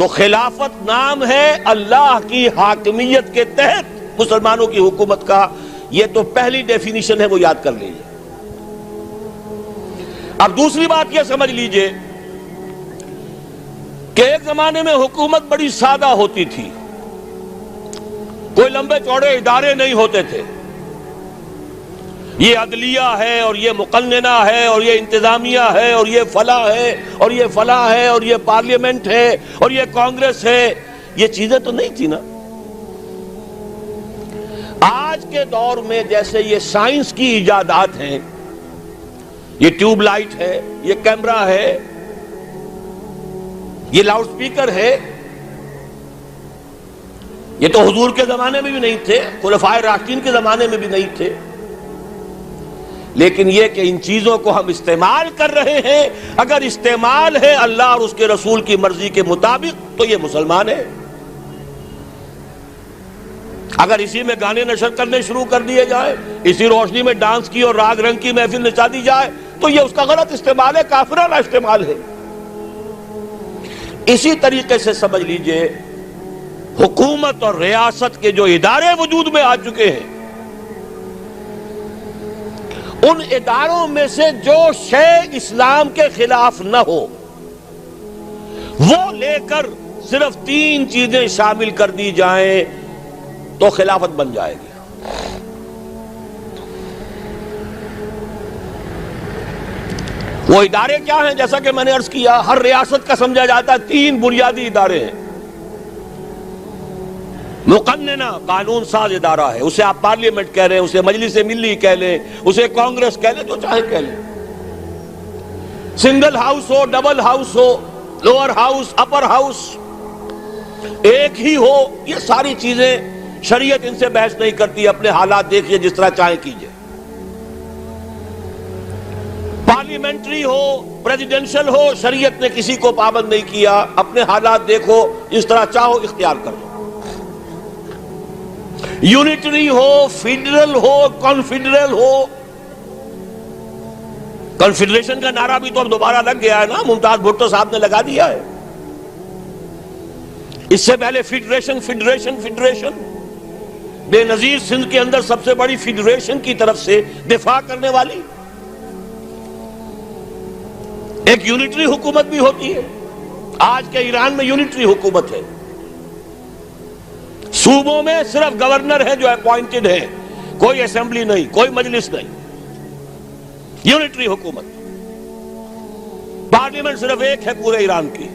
تو خلافت نام ہے اللہ کی حاکمیت کے تحت مسلمانوں کی حکومت کا. یہ تو پہلی ڈیفینیشن ہے، وہ یاد کر لیجیے. اب دوسری بات یہ سمجھ لیجیے کہ ایک زمانے میں حکومت بڑی سادہ ہوتی تھی، کوئی لمبے چوڑے ادارے نہیں ہوتے تھے. یہ عدلیہ ہے اور یہ مقننہ ہے اور یہ انتظامیہ ہے اور یہ فلاں ہے اور یہ فلاں ہے اور یہ پارلیمنٹ ہے اور یہ کانگریس ہے. یہ چیزیں تو نہیں تھی نا. آج کے دور میں جیسے یہ سائنس کی ایجادات ہیں، یہ ٹیوب لائٹ ہے، یہ کیمرہ ہے، یہ لاؤڈ سپیکر ہے، یہ تو حضور کے زمانے میں بھی نہیں تھے، خلفائے راشدین کے زمانے میں بھی نہیں تھے. لیکن یہ کہ ان چیزوں کو ہم استعمال کر رہے ہیں، اگر استعمال ہے اللہ اور اس کے رسول کی مرضی کے مطابق تو یہ مسلمان ہے. اگر اسی میں گانے نشر کرنے شروع کر دیے جائے، اسی روشنی میں ڈانس کی اور راگ رنگ کی محفل نچا دی جائے تو یہ اس کا غلط استعمال ہے، کافرانہ استعمال ہے. اسی طریقے سے سمجھ لیجئے حکومت اور ریاست کے جو ادارے وجود میں آ چکے ہیں، ان اداروں میں سے جو شے اسلام کے خلاف نہ ہو وہ لے کر صرف 3 چیزیں شامل کر دی جائیں تو خلافت بن جائے گی. وہ ادارے کیا ہیں؟ جیسا کہ میں نے عرض کیا، ہر ریاست کا سمجھا جاتا ہے 3 بنیادی ادارے ہیں. مقننہ قانون ساز ادارہ ہے، اسے آپ پارلیمنٹ کہہ رہے ہیں، اسے مجلس ملی کہہ لیں، اسے کانگریس کہہ لیں، جو چاہے کہہ لیں. سنگل ہاؤس ہو، ڈبل ہاؤس ہو، لوور ہاؤس، اپر ہاؤس، ایک ہی ہو، یہ ساری چیزیں شریعت ان سے بحث نہیں کرتی. اپنے حالات دیکھیے، جس طرح چاہیں کیجئے. پارلیمنٹری ہو، پریزیڈنشل ہو، شریعت نے کسی کو پابند نہیں کیا. اپنے حالات دیکھو، جس طرح چاہو اختیار کر لو. یونٹری ہو، فیڈرل ہو، کانفیڈرل ہو. کنفیڈریشن کا نعرہ بھی تو اب دوبارہ لگ گیا ہے نا، ممتاز بھٹو صاحب نے لگا دیا ہے. اس سے پہلے فیڈریشن بے نظیر سندھ کے اندر سب سے بڑی فیڈریشن کی طرف سے دفاع کرنے والی ایک یونٹری حکومت بھی ہوتی ہے. آج کے ایران میں یونٹری حکومت ہے. صوبوں میں صرف گورنر ہیں جو اپوائنٹڈ ہیں، کوئی اسمبلی نہیں، کوئی مجلس نہیں. یونٹری حکومت. پارلیمنٹ صرف ایک ہے پورے ایران کی.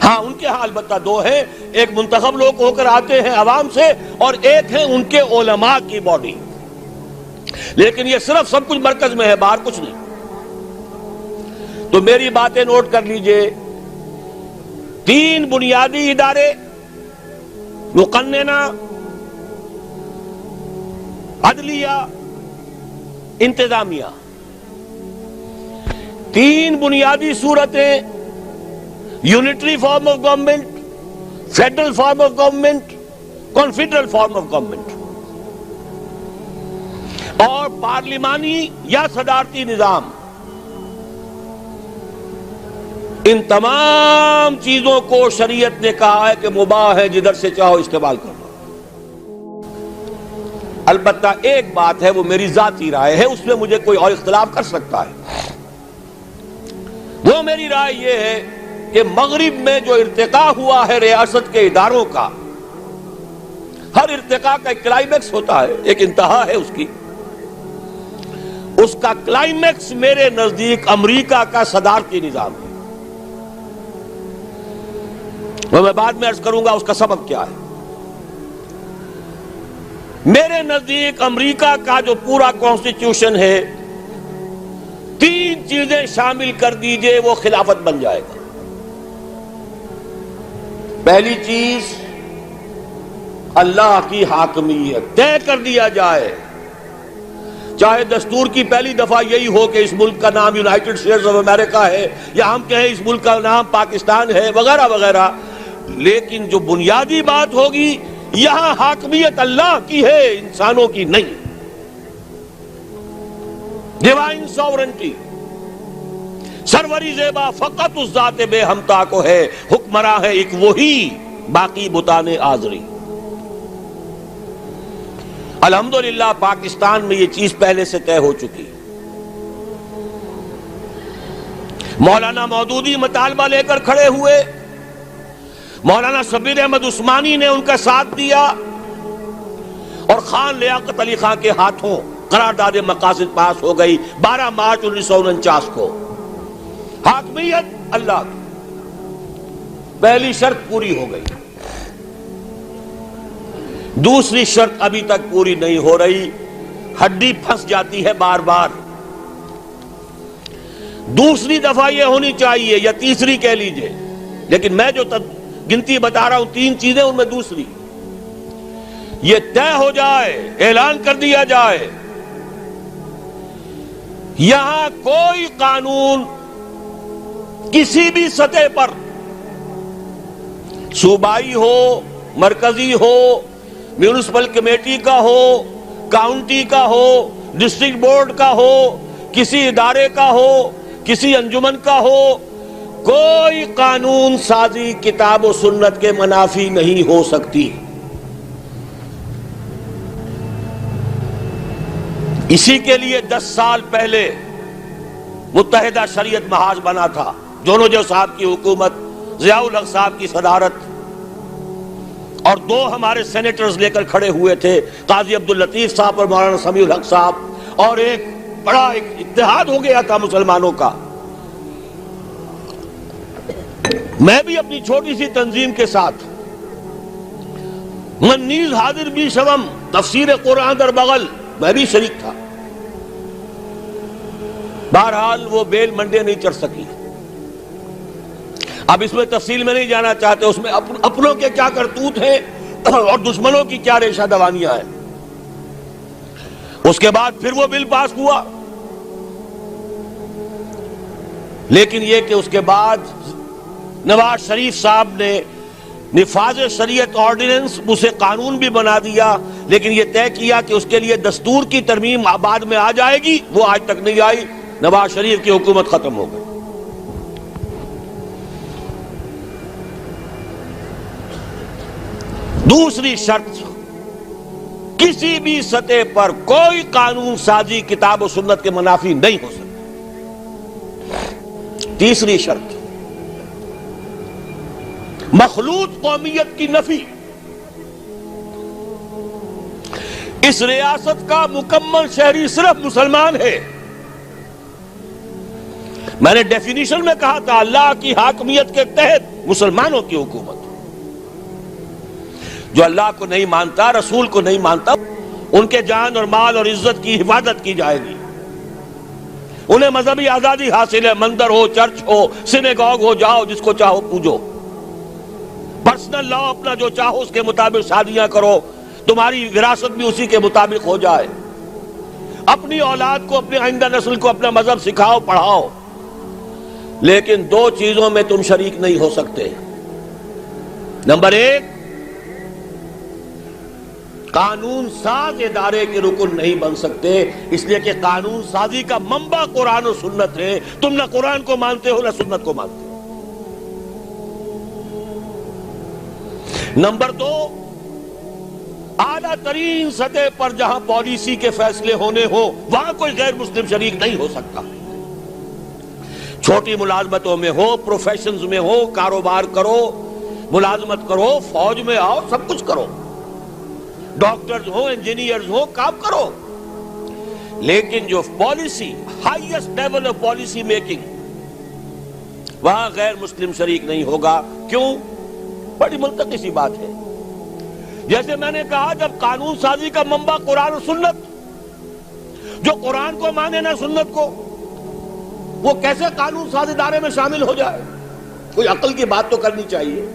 ہاں ان کے ہاں البتہ 2 ہیں، ایک منتخب لوگ ہو کر آتے ہیں عوام سے اور ایک ہے ان کے علماء کی باڈی. لیکن یہ صرف سب کچھ مرکز میں ہے، باہر کچھ نہیں. تو میری باتیں نوٹ کر لیجئے. 3 بنیادی ادارے، مقننہ، عدلیہ، انتظامیہ. 3 بنیادی صورتیں، unitary form of government, federal form of government, confederal form of government, اور پارلیمانی یا صدارتی نظام. ان تمام چیزوں کو شریعت نے کہا ہے کہ مباح ہے، جدھر سے چاہو استعمال کرو. البتہ ایک بات ہے، وہ میری ذاتی رائے ہے، اس میں مجھے کوئی اور اختلاف کر سکتا ہے. وہ میری رائے یہ ہے کہ مغرب میں جو ارتقاء ہوا ہے ریاست کے اداروں کا، ہر ارتقاء کا ایک کلائمیکس ہوتا ہے، ایک انتہا ہے اس کی. اس کا کلائمیکس میرے نزدیک امریکہ کا صدارتی نظام ہے. وہ میں بعد میں عرض کروں گا اس کا سبب کیا ہے. میرے نزدیک امریکہ کا جو پورا کانسٹیٹیوشن ہے، 3 چیزیں شامل کر دیجئے وہ خلافت بن جائے گا. پہلی چیز، اللہ کی حاکمیت طے کر دیا جائے. چاہے دستور کی پہلی دفعہ یہی ہو کہ اس ملک کا نام یونائٹڈ اسٹیٹس آف امریکہ ہے، یا ہم کہیں اس ملک کا نام پاکستان ہے، وغیرہ وغیرہ. لیکن جو بنیادی بات ہوگی، یہاں حاکمیت اللہ کی ہے، انسانوں کی نہیں. Divine sovereignty. سروری زیبا فقط اس ذات بے ہمتا کو ہے، حکمراں ہے ایک وہی، باقی بتان آزری۔ الحمدللہ پاکستان میں یہ چیز پہلے سے طے ہو چکی۔ مولانا مودودی مطالبہ لے کر کھڑے ہوئے، مولانا شبیر احمد عثمانی نے ان کا ساتھ دیا، اور خان لیاقت علی خان کے ہاتھوں قرارداد مقاصد پاس ہو گئی 12 مارچ 1949 کو۔ حاکمیت اللہ کی پہلی شرط پوری ہو گئی، دوسری شرط ابھی تک پوری نہیں ہو رہی، ہڈی پھنس جاتی ہے بار بار۔ دوسری دفعہ یہ ہونی چاہیے، یا تیسری کہہ لیجئے، لیکن میں جو گنتی بتا رہا ہوں 3 چیزیں، ان میں دوسری یہ طے ہو جائے، اعلان کر دیا جائے یہاں کوئی قانون کسی بھی سطح پر، صوبائی ہو، مرکزی ہو، میونسپل کمیٹی کا ہو، کاؤنٹی کا ہو، ڈسٹرکٹ بورڈ کا ہو، کسی ادارے کا ہو، کسی انجمن کا ہو، کوئی قانون سازی کتاب و سنت کے منافی نہیں ہو سکتی۔ اسی کے لیے 10 سال پہلے متحدہ شریعت محاذ بنا تھا، جونوجو صاحب کی حکومت، ضیاء الحق صاحب کی صدارت، اور 2 ہمارے سینیٹرز لے کر کھڑے ہوئے تھے، قاضی عبداللطیف صاحب اور مولانا سمیع الحق صاحب، اور ایک بڑا اتحاد ہو گیا تھا مسلمانوں کا۔ میں بھی اپنی چھوٹی سی تنظیم کے ساتھ، من نیز حاضر بھی شوم، تفسیر قرآن در بغل، میں بھی شریک تھا۔ بہرحال وہ بیل منڈے نہیں چڑھ سکی۔ اب اس میں تفصیل میں نہیں جانا چاہتے، اس میں اپنوں کے کیا کرتوت ہیں اور دشمنوں کی کیا ریشہ دوانیاں ہیں۔ اس کے بعد پھر وہ بل پاس ہوا، لیکن یہ کہ اس کے بعد نواز شریف صاحب نے نفاذ شریعت آرڈیننس اسے قانون بھی بنا دیا، لیکن یہ طے کیا کہ اس کے لیے دستور کی ترمیم بعد میں آ جائے گی، وہ آج تک نہیں آئی، نواز شریف کی حکومت ختم ہو گئی۔ دوسری شرط، کسی بھی سطح پر کوئی قانون سازی کتاب و سنت کے منافی نہیں ہو سکتی۔ تیسری شرط، مخلوط قومیت کی نفی۔ اس ریاست کا مکمل شہری صرف مسلمان ہے۔ میں نے ڈیفینیشن میں کہا تھا، اللہ کی حاکمیت کے تحت مسلمانوں کی حکومت۔ جو اللہ کو نہیں مانتا، رسول کو نہیں مانتا، ان کے جان اور مال اور عزت کی حفاظت کی جائے گی۔ انہیں مذہبی آزادی حاصل ہے، مندر ہو، چرچ ہو، سینیگاگ ہو، جاؤ جس کو چاہو پوجو، پرسنل لا اپنا جو چاہو اس کے مطابق شادیاں کرو، تمہاری وراثت بھی اسی کے مطابق ہو جائے، اپنی اولاد کو، اپنی آئندہ نسل کو اپنا مذہب سکھاؤ، پڑھاؤ، لیکن 2 چیزوں میں تم شریک نہیں ہو سکتے۔ نمبر 1، قانون ساز ادارے کے رکن نہیں بن سکتے، اس لیے کہ قانون سازی کا منبع قرآن و سنت ہے، تم نہ قرآن کو مانتے ہو نہ سنت کو مانتے ہو۔ نمبر 2، اعلیٰ ترین سطح پر جہاں پالیسی کے فیصلے ہونے ہو وہاں کوئی غیر مسلم شریک نہیں ہو سکتا۔ چھوٹی ملازمتوں میں ہو، پروفیشنز میں ہو، کاروبار کرو، ملازمت کرو، فوج میں آؤ، سب کچھ کرو، ڈاکٹرز ہو، انجینئرز ہو، کام کرو، لیکن جو policy, highest level of policy making, وہاں غیر مسلم شریک نہیں ہوگا۔ کیوں؟ بڑی منطقی سی بات ہے۔ جیسے میں نے کہا، جب قانون سازی کا منبع قرآن و سنت، جو قرآن کو مانے نہ سنت کو، وہ کیسے قانون ساز ادارے میں شامل ہو جائے؟ کوئی عقل کی بات تو کرنی چاہیے۔